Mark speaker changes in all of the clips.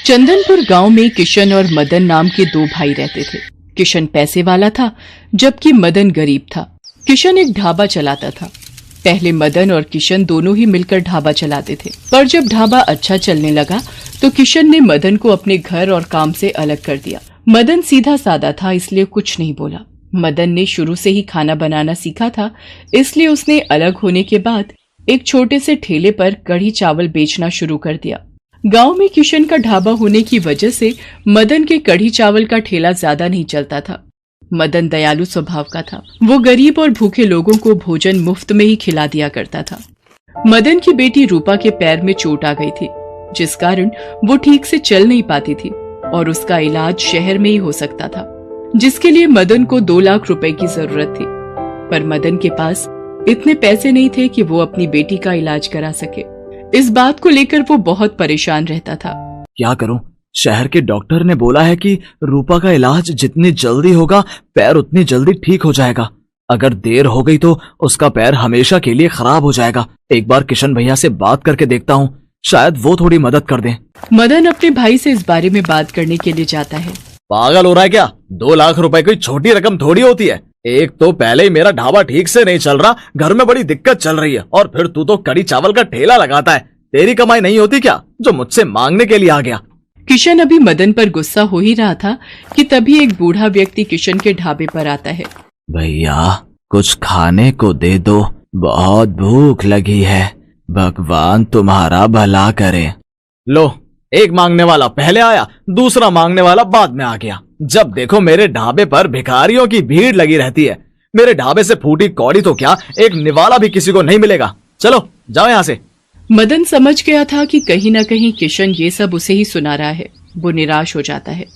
Speaker 1: चंदनपुर गांव में किशन और मदन नाम के दो भाई रहते थे। किशन पैसे वाला था जबकि मदन गरीब था। किशन एक ढाबा चलाता था। पहले मदन और किशन दोनों ही मिलकर ढाबा चलाते थे, पर जब ढाबा अच्छा चलने लगा तो किशन ने मदन को अपने घर और काम से अलग कर दिया। मदन सीधा सादा था, इसलिए कुछ नहीं बोला। मदन ने शुरू से ही खाना बनाना सीखा था, इसलिए उसने अलग होने के बाद एक छोटे से ठेले पर कढ़ी चावल बेचना शुरू कर दिया। गांव में किशन का ढाबा होने की वजह से मदन के कढ़ी चावल का ठेला ज्यादा नहीं चलता था। मदन दयालु स्वभाव का था। वो गरीब और भूखे लोगों को भोजन मुफ्त में ही खिला दिया करता था। मदन की बेटी रूपा के पैर में चोट आ गई थी, जिस कारण वो ठीक से चल नहीं पाती थी और उसका इलाज शहर में ही हो सकता था, जिसके लिए मदन को 2 लाख रुपए की जरूरत थी। पर मदन के पास इतने पैसे नहीं थे कि वो अपनी बेटी का इलाज करा सके। इस बात को लेकर वो बहुत परेशान रहता था।
Speaker 2: क्या करूं? शहर के डॉक्टर ने बोला है कि रूपा का इलाज जितनी जल्दी होगा पैर उतनी जल्दी ठीक हो जाएगा। अगर देर हो गई तो उसका पैर हमेशा के लिए खराब हो जाएगा। एक बार किशन भैया से बात करके देखता हूँ, शायद वो थोड़ी मदद कर दें।
Speaker 1: मदन अपने भाई से इस बारे में बात करने के लिए जाता है।
Speaker 2: पागल हो रहा है क्या? 2 लाख रुपए कोई छोटी रकम थोड़ी होती है। एक तो पहले ही मेरा ढाबा ठीक से नहीं चल रहा, घर में बड़ी दिक्कत चल रही है, और फिर तू तो कड़ी चावल का ठेला लगाता है। तेरी कमाई नहीं होती क्या जो मुझसे मांगने के लिए आ गया?
Speaker 1: किशन अभी मदन पर गुस्सा हो ही रहा था कि तभी एक बूढ़ा व्यक्ति किशन के ढाबे पर आता है।
Speaker 2: भैया कुछ खाने को दे दो, बहुत भूख लगी है, भगवान तुम्हारा भला करे। लो, एक मांगने वाला पहले आया, दूसरा मांगने वाला बाद में आ गया। जब देखो मेरे ढाबे पर भिखारियों की भीड़ लगी रहती है। मेरे ढाबे से फूटी कौड़ी तो क्या, एक निवाला भी किसी को नहीं मिलेगा। चलो जाओ यहाँ से।
Speaker 1: मदन समझ गया था कि कहीं न कहीं किशन ये सब उसे ही सुना रहा है। वो निराश हो जाता है।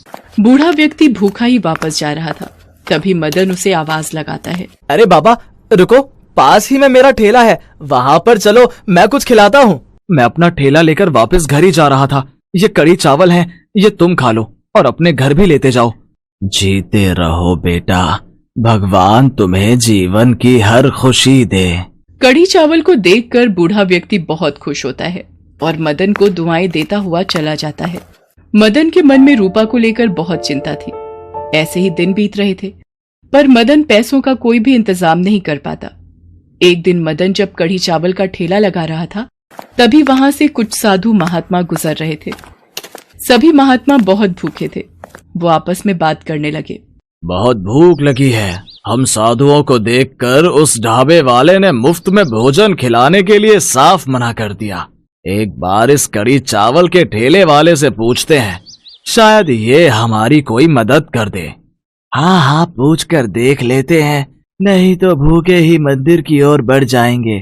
Speaker 1: बूढ़ा व्यक्ति भूखा ही वापस जा रहा था, तभी मदन उसे आवाज लगाता है।
Speaker 2: अरे बाबा रुको, पास ही में मेरा ठेला है, वहाँ पर चलो, मैं कुछ खिलाता हूँ। मैं अपना ठेला लेकर वापस घर ही जा रहा था। ये कड़ी चावल है, ये तुम खा लो और अपने घर भी लेते जाओ। जीते रहो बेटा, भगवान तुम्हें जीवन की हर खुशी दे।
Speaker 1: कड़ी चावल को देखकर बूढ़ा व्यक्ति बहुत खुश होता है और मदन को दुआएं देता हुआ चला जाता है। मदन के मन में रूपा को लेकर बहुत चिंता थी। ऐसे ही दिन बीत रहे थे, पर मदन पैसों का कोई भी इंतजाम नहीं कर पाता। एक दिन मदन जब कड़ी चावल का ठेला लगा रहा था, तभी वहां से कुछ साधु महात्मा गुजर रहे थे। सभी महात्मा बहुत भूखे थे। वो आपस में बात करने लगे।
Speaker 2: बहुत भूख लगी है। हम साधुओं को देखकर उस ढाबे वाले ने मुफ्त में भोजन खिलाने के लिए साफ मना कर दिया। एक बार इस कड़ी चावल के ठेले वाले से पूछते हैं, शायद ये हमारी कोई मदद कर दे। हाँ, पूछ कर देख लेते हैं, नहीं तो भूखे ही मंदिर की ओर बढ़ जाएंगे।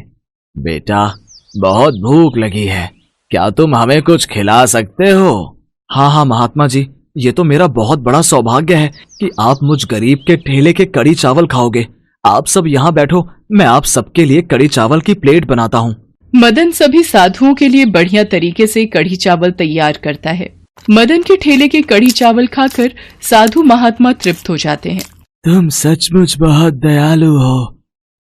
Speaker 2: बेटा बहुत भूख लगी है, क्या तुम हमें कुछ खिला सकते हो? हाँ महात्मा जी, ये तो मेरा बहुत बड़ा सौभाग्य है कि आप मुझ गरीब के ठेले के कड़ी चावल खाओगे। आप सब यहाँ बैठो, मैं आप सबके लिए कड़ी चावल की प्लेट बनाता हूँ।
Speaker 1: मदन सभी साधुओं के लिए बढ़िया तरीके से कड़ी चावल तैयार करता है। मदन के ठेले के कड़ी चावल खाकर साधु महात्मा तृप्त हो जाते हैं।
Speaker 2: तुम सचमुच बहुत दयालु हो,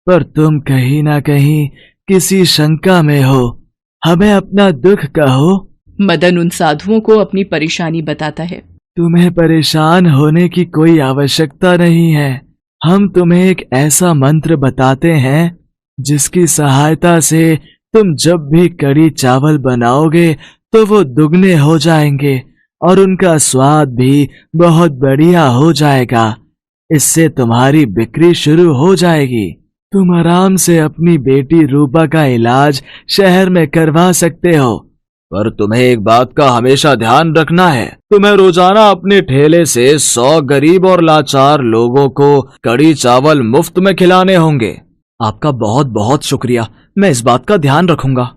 Speaker 2: पर तुम कहीं ना कहीं किसी शंका में हो। हमें अपना दुख कहो।
Speaker 1: मदन उन साधुओं को अपनी परेशानी बताता है।
Speaker 2: तुम्हें परेशान होने की कोई आवश्यकता नहीं है। हम तुम्हें एक ऐसा मंत्र बताते हैं जिसकी सहायता से तुम जब भी कड़ी चावल बनाओगे तो वो दुगने हो जाएंगे और उनका स्वाद भी बहुत बढ़िया हो जाएगा। इससे तुम्हारी बिक्री शुरू हो जाएगी। तुम आराम से अपनी बेटी रूपा का इलाज शहर में करवा सकते हो। पर तुम्हें एक बात का हमेशा ध्यान रखना है, तुम्हें रोजाना अपने ठेले से 100 गरीब और लाचार लोगों को कड़ी चावल मुफ्त में खिलाने होंगे। आपका बहुत बहुत शुक्रिया, मैं इस बात का ध्यान रखूंगा।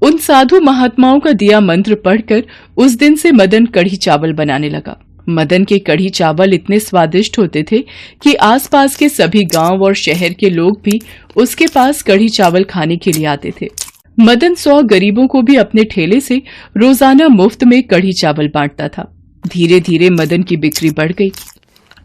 Speaker 1: उन साधु महात्माओं का दिया मंत्र पढ़कर उस दिन से मदन कढ़ी चावल बनाने लगा। मदन के कढ़ी चावल इतने स्वादिष्ट होते थे कि आसपास के सभी गांव और शहर के लोग भी उसके पास कढ़ी चावल खाने के लिए आते थे। मदन 100 गरीबों को भी अपने ठेले से रोजाना मुफ्त में कढ़ी चावल बांटता था। धीरे धीरे मदन की बिक्री बढ़ गई।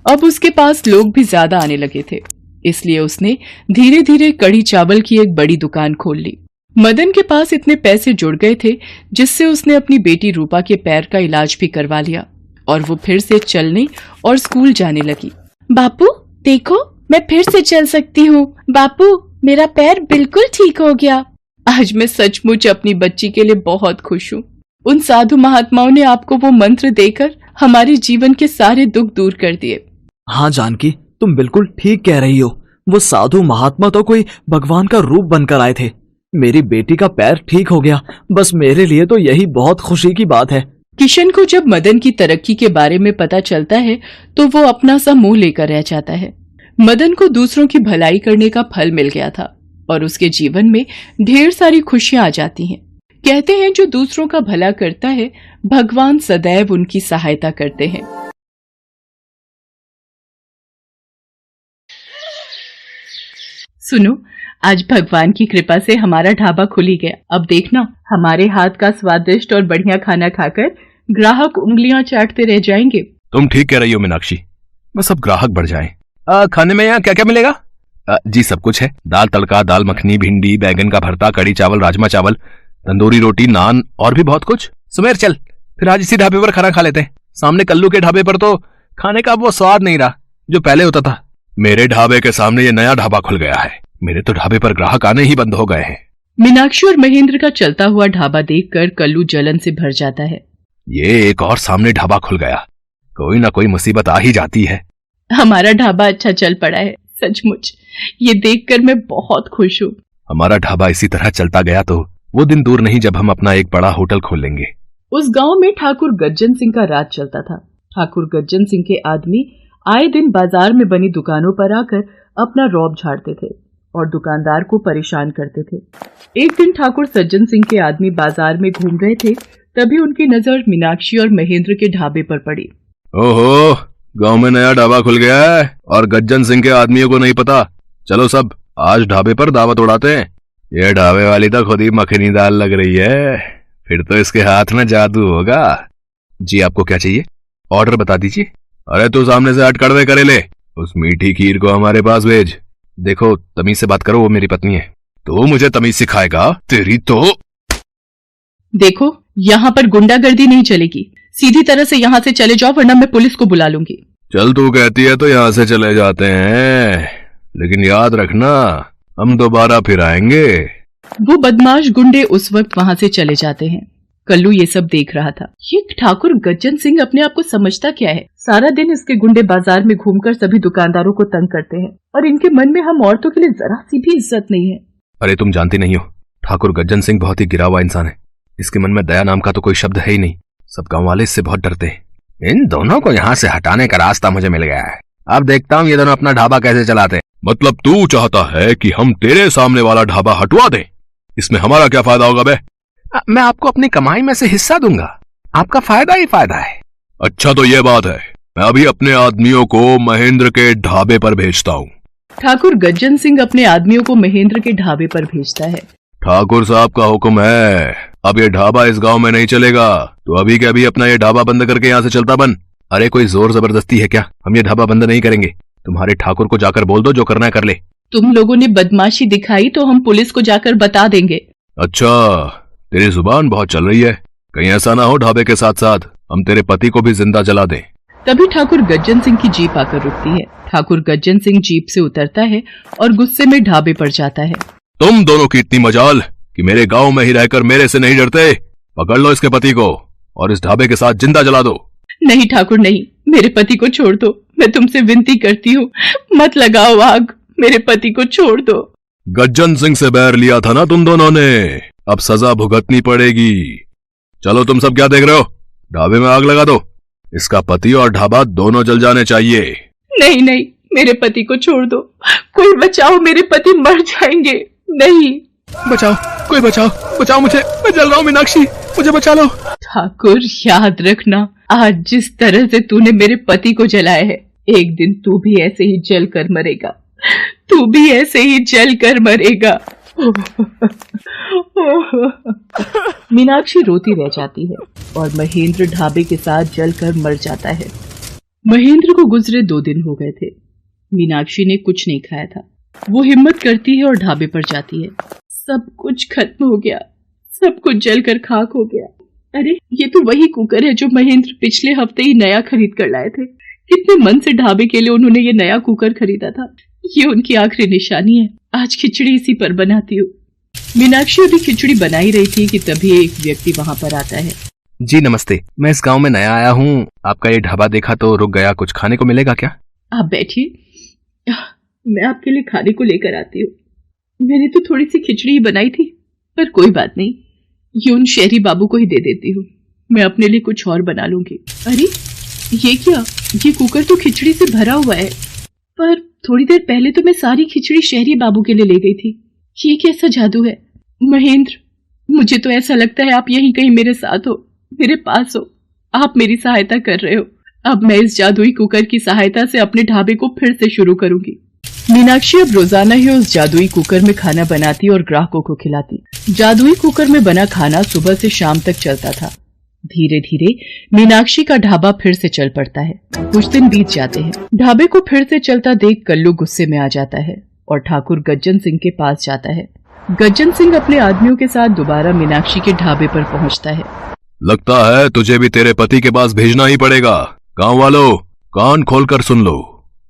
Speaker 1: अब उसके पास लोग भी ज्यादा आने लगे थे, इसलिए उसने धीरे धीरे कढ़ी चावल की एक बड़ी दुकान खोल ली। मदन के पास इतने पैसे जुड़ गए थे जिससे उसने अपनी बेटी रूपा के पैर का इलाज भी करवा लिया और वो फिर से चलने और स्कूल जाने लगी। बापू देखो, मैं फिर से चल सकती हूँ। बापू, मेरा पैर बिल्कुल ठीक हो गया। आज मैं सचमुच अपनी बच्ची के लिए बहुत खुश हूँ। उन साधु महात्माओं ने आपको वो मंत्र देकर हमारे जीवन के सारे दुख दूर कर दिए।
Speaker 2: हाँ जानकी, तुम बिल्कुल ठीक कह रही हो। वो साधु महात्मा तो कोई भगवान का रूप बनकर आए थे। मेरी बेटी का पैर ठीक हो गया, बस मेरे लिए तो यही बहुत खुशी की बात है।
Speaker 1: किशन को जब मदन की तरक्की के बारे में पता चलता है तो वो अपना सा मुंह लेकर रह जाता है। मदन को दूसरों की भलाई करने का फल मिल गया था और उसके जीवन में ढेर सारी खुशियां आ जाती हैं। कहते हैं जो दूसरों का भला करता है, भगवान सदैव उनकी सहायता करते हैं। सुनो, आज भगवान की कृपा से हमारा ढाबा खुल ही गया। अब देखना, हमारे हाथ का स्वादिष्ट और बढ़िया खाना खाकर ग्राहक उंगलियां चाटते रह जाएंगे।
Speaker 3: तुम ठीक कह रही हो मीनाक्षी, बस अब ग्राहक बढ़ जाएं। खाने में यहाँ क्या क्या मिलेगा? जी सब कुछ है। दाल तड़का, दाल मखनी, भिंडी, बैगन का भरता, कड़ी चावल, राजमा चावल, तंदूरी रोटी, नान और भी बहुत कुछ। सुमेर चल, फिर आज इसी ढाबे पर खाना खा लेते हैं। सामने कल्लू के ढाबे पर तो खाने का वो स्वाद नहीं रहा जो पहले होता था। मेरे ढाबे के सामने ये नया ढाबा खुल गया है। मेरे तो ढाबे पर ग्राहक आने ही बंद हो गए हैं।
Speaker 1: मीनाक्षी और महेंद्र का चलता हुआ ढाबा देखकर कल्लू जलन से भर जाता है।
Speaker 3: ये एक और सामने ढाबा खुल गया, कोई ना कोई मुसीबत आ ही जाती है।
Speaker 1: हमारा ढाबा अच्छा चल पड़ा है, सचमुच ये देखकर मैं बहुत खुश हूँ।
Speaker 3: हमारा ढाबा इसी तरह चलता गया तो वो दिन दूर नहीं जब हम अपना एक बड़ा होटल खोल लेंगे।
Speaker 1: उस गांव में ठाकुर गज्जन सिंह का राज चलता था। ठाकुर गज्जन सिंह के आदमी आए दिन बाजार में बनी दुकानों पर आकर अपना रौब झाड़ते थे और दुकानदार को परेशान करते थे। एक दिन ठाकुर सज्जन सिंह के आदमी बाजार में घूम रहे थे, तभी उनकी नजर मीनाक्षी और महेंद्र के ढाबे पर पड़ी।
Speaker 3: ओहो, गांव में नया ढाबा खुल गया है और गज्जन सिंह के आदमियों को नहीं पता। चलो सब आज ढाबे पर दावत उड़ाते हैं। ये ढाबे वाली तो खुद ही मखनी दाल लग रही है, फिर तो इसके हाथ में जादू होगा। जी आपको क्या चाहिए? ऑर्डर बता दीजिए। अरे तू सामने से हट कड़वे करे ले, उस मीठी खीर को हमारे पास भेज। देखो तमीज से बात करो, वो मेरी पत्नी है। तो मुझे तमीज सिखाएगा? तेरी तो
Speaker 1: देखो, यहाँ पर गुंडागर्दी नहीं चलेगी। सीधी तरह से यहाँ से चले जाओ वरना मैं पुलिस को बुला लूंगी।
Speaker 3: चल तू कहती है तो यहाँ से चले जाते हैं, लेकिन याद रखना हम दोबारा फिर आएंगे।
Speaker 1: वो बदमाश गुंडे उस वक्त वहाँ से चले जाते हैं। कल्लू ये सब देख रहा था। ये ठाकुर गज्जन सिंह अपने आप को समझता क्या है? सारा दिन इसके गुंडे बाजार में घूमकर सभी दुकानदारों को तंग करते हैं और इनके मन में हम औरतों के लिए जरा सी भी इज्जत नहीं है।
Speaker 3: अरे तुम जानती नहीं हो, ठाकुर गज्जन सिंह बहुत ही गिरा हुआ इंसान है। इसके मन में दया नाम का तो कोई शब्द है ही नहीं। सब गाँव वाले इससे बहुत डरते हैं। इन दोनों को यहाँ से हटाने का रास्ता मुझे मिल गया है। अब देखता हूँ ये दोनों अपना ढाबा कैसे चलाते हैं। मतलब तू चाहता है कि हम तेरे सामने वाला ढाबा हटवा दें? इसमें हमारा क्या फायदा होगा बे? मैं आपको अपनी कमाई में से हिस्सा दूंगा, आपका फायदा ही फायदा है। अच्छा तो ये बात है, मैं अभी अपने आदमियों को महेंद्र के ढाबे पर भेजता हूँ।
Speaker 1: ठाकुर गज्जन सिंह अपने आदमियों को महेंद्र के ढाबे पर भेजता है।
Speaker 3: ठाकुर साहब का हुक्म है, अब ये ढाबा इस गांव में नहीं चलेगा, तो अभी के अभी अपना ये ढाबा बंद करके यहाँ से चलता बन। अरे कोई जोर जबरदस्ती है क्या? हम ये ढाबा बंद नहीं करेंगे। तुम्हारे ठाकुर को जाकर बोल दो जो करना है कर ले।
Speaker 1: तुम लोगों ने बदमाशी दिखाई तो हम पुलिस को जाकर बता देंगे।
Speaker 3: अच्छा, तेरी जुबान बहुत चल रही है। कहीं ऐसा ना हो ढाबे के साथ साथ हम तेरे पति को भी जिंदा जला दें।
Speaker 1: तभी ठाकुर गज्जन सिंह की जीप आकर रुकती है। ठाकुर गज्जन सिंह जीप से उतरता है और गुस्से में ढाबे पर जाता है।
Speaker 3: तुम दोनों की इतनी मजाल कि मेरे गांव में ही रहकर मेरे से नहीं डरते। पकड़ लो इसके पति को और इस ढाबे के साथ जिंदा जला दो।
Speaker 1: नहीं ठाकुर नहीं, मेरे पति को छोड़ दो। मैं तुमसे विनती करती हूँ, मत लगाओ आग, मेरे पति को छोड़ दो।
Speaker 3: गज्जन सिंह से बैर लिया था ना तुम दोनों ने, अब सजा भुगतनी पड़ेगी। चलो तुम सब क्या देख रहे हो? ढाबे में आग लगा दो। इसका पति और ढाबा दोनों जल जाने चाहिए।
Speaker 1: नहीं नहीं, मेरे पति को छोड़ दो, कोई बचाओ, मेरे पति मर जाएंगे। नहीं,
Speaker 3: बचाओ, कोई बचाओ, बचाओ मुझे, मैं जल रहा हूँ मीनाक्षी, मुझे बचा लो।
Speaker 1: ठाकुर याद रखना, आज जिस तरह से तूने मेरे पति को जलाया है, एक दिन तू भी ऐसे ही जल कर मरेगा। तू भी ऐसे ही जल कर मरेगा। मीनाक्षी रोती रह जाती है और महेंद्र ढाबे के साथ जलकर मर जाता है। महेंद्र को गुजरे 2 दिन हो गए थे। मीनाक्षी ने कुछ नहीं खाया था। वो हिम्मत करती है और ढाबे पर जाती है। सब कुछ खत्म हो गया, सब कुछ जलकर खाक हो गया। अरे ये तो वही कुकर है जो महेंद्र पिछले हफ्ते ही नया खरीद कर लाए थे। कितने मन से ढाबे के लिए उन्होंने ये नया कुकर खरीदा था। ये उनकी आखिरी निशानी है। आज खिचड़ी इसी पर बनाती हूँ। मीनाक्षी अभी खिचड़ी बना ही रही थी कि तभी एक व्यक्ति वहां पर आता है।
Speaker 3: जी नमस्ते, मैं इस गांव में नया आया हूँ। आपका ये ढाबा देखा तो रुक गया। कुछ खाने को मिलेगा क्या?
Speaker 1: आप बैठिए, मैं आपके लिए खाने को लेकर आती हूँ। मैंने तो थोड़ी सी खिचड़ी ही बनाई थी, पर कोई बात नहीं, ये उन शहरी बाबू को ही दे देती हूँ। मैं अपने लिए कुछ और बना लूंगी। अरे ये क्या, ये कुकर तो खिचड़ी से भरा हुआ है, पर थोड़ी देर पहले तो मैं सारी खिचड़ी शहरी बाबू के लिए ले गई थी। ये कैसा जादू है? महेंद्र, मुझे तो ऐसा लगता है आप यहीं कहीं मेरे साथ हो, मेरे पास हो। आप मेरी सहायता कर रहे हो। अब मैं इस जादुई कुकर की सहायता से अपने ढाबे को फिर से शुरू करूंगी। मीनाक्षी अब रोजाना ही उस जादुई कुकर में खाना बनाती और ग्राहकों को खिलाती। जादुई कुकर में बना खाना सुबह से शाम तक चलता था। धीरे धीरे मीनाक्षी का ढाबा फिर से चल पड़ता है। कुछ दिन बीत जाते हैं। ढाबे को फिर से चलता देख कल्लू गुस्से में आ जाता है और ठाकुर गज्जन सिंह के पास जाता है। गज्जन सिंह अपने आदमियों के साथ दोबारा मीनाक्षी के ढाबे पर पहुंचता है।
Speaker 3: लगता है तुझे भी तेरे पति के पास भेजना ही पड़ेगा। गांव वालों, कान खोलकर सुन लो।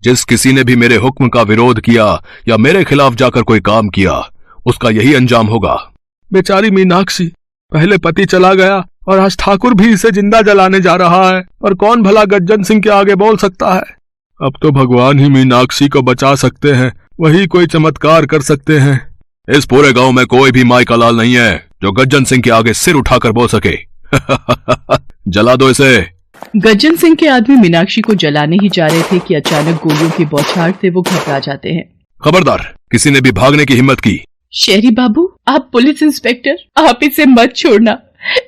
Speaker 3: जिस किसी ने भी मेरे हुक्म का विरोध किया या मेरे खिलाफ जाकर कोई काम किया, उसका यही अंजाम होगा। बेचारी मीनाक्षी, पहले पति चला गया और आज ठाकुर भी इसे जिंदा जलाने जा रहा है, और कौन भला गज्जन सिंह के आगे बोल सकता है? अब तो भगवान ही मीनाक्षी को बचा सकते हैं, वही कोई चमत्कार कर सकते हैं। इस पूरे गांव में कोई भी माई का लाल नहीं है जो गज्जन सिंह के आगे सिर उठाकर बोल सके। जला दो इसे।
Speaker 1: गज्जन सिंह के आदमी मीनाक्षी को जलाने ही जा रहे थे कि अचानक गोलियों की बौछार से वो घबरा जाते हैं।
Speaker 3: खबरदार, किसी ने भी भागने की हिम्मत की।
Speaker 1: शहरी बाबू, आप पुलिस इंस्पेक्टर, आप इसे मत छोड़ना।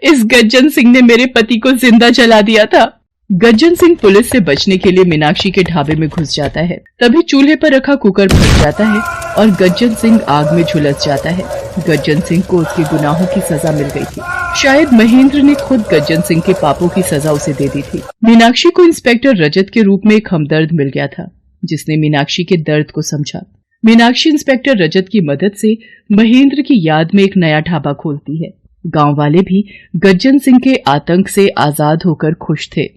Speaker 1: इस गज्जन सिंह ने मेरे पति को जिंदा जला दिया था। गज्जन सिंह पुलिस से बचने के लिए मीनाक्षी के ढाबे में घुस जाता है। तभी चूल्हे पर रखा कुकर फट जाता है और गज्जन सिंह आग में झुलस जाता है। गज्जन सिंह को उसके गुनाहों की सजा मिल गई थी। शायद महेंद्र ने खुद गज्जन सिंह के पापों की सजा उसे दे दी थी। मीनाक्षी को इंस्पेक्टर रजत के रूप में एक हमदर्द मिल गया था, जिसने मीनाक्षी के दर्द को समझा। मीनाक्षी इंस्पेक्टर रजत की मदद से महेंद्र की याद में एक नया ढाबा खोलती है। गांव वाले भी गज्जन सिंह के आतंक से आजाद होकर खुश थे।